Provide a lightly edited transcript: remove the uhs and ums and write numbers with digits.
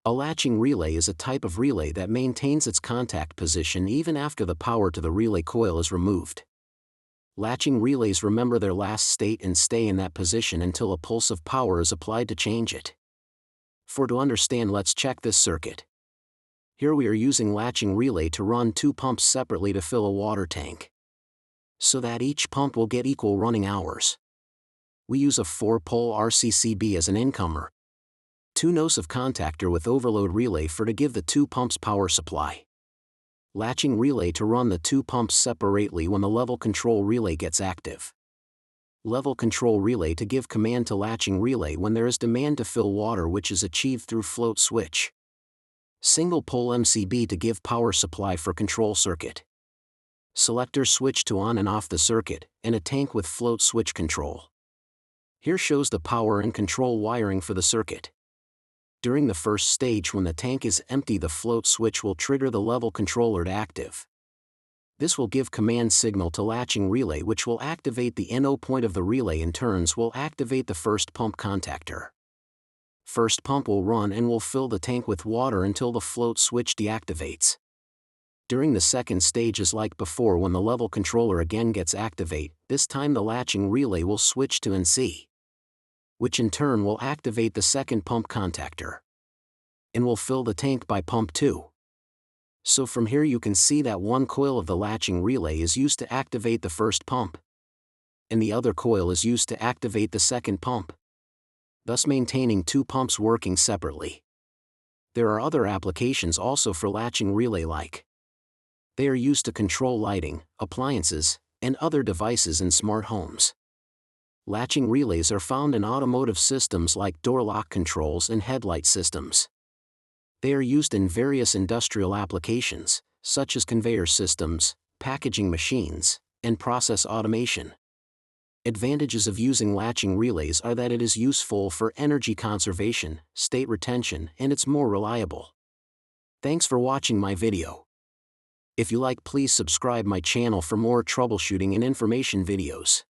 A latching relay is a type of relay that maintains its contact position even after the power to the relay coil is removed. Latching relays remember their last state and stay in that position until a pulse of power is applied to change it. To understand, let's check this circuit. Here we are using latching relay to run two pumps separately to fill a water tank, so that each pump will get equal running hours. We use a 4-pole RCCB as an incomer, 2 nodes of contactor with overload relay to give the two pumps power supply. Latching relay to run the two pumps separately when the level control relay gets active. Level control relay to give command to latching relay when there is demand to fill water, which is achieved through float switch. Single pole MCB to give power supply for control circuit. Selector switch to on and off the circuit, and a tank with float switch control. Here shows the power and control wiring for the circuit. During the first stage, when the tank is empty, the float switch will trigger the level controller to active. This will give command signal to latching relay, which will activate the NO point of the relay. In turns will activate the first pump contactor. First pump will run and will fill the tank with water until the float switch deactivates. During the second stage, is like before, when the level controller again gets activate, this time the latching relay will switch to NC, which in turn will activate the second pump contactor, and will fill the tank by pump 2. So from here you can see that one coil of the latching relay is used to activate the first pump, and the other coil is used to activate the second pump, thus maintaining two pumps working separately. There are other applications also for latching relay, like they are used to control lighting, appliances, and other devices in smart homes. Latching relays are found in automotive systems like door lock controls and headlight systems. They are used in various industrial applications, such as conveyor systems, packaging machines, and process automation. Advantages of using latching relays are that it is useful for energy conservation, state retention, and it's more reliable. Thanks for watching my video. If you like, please subscribe my channel for more troubleshooting and information videos.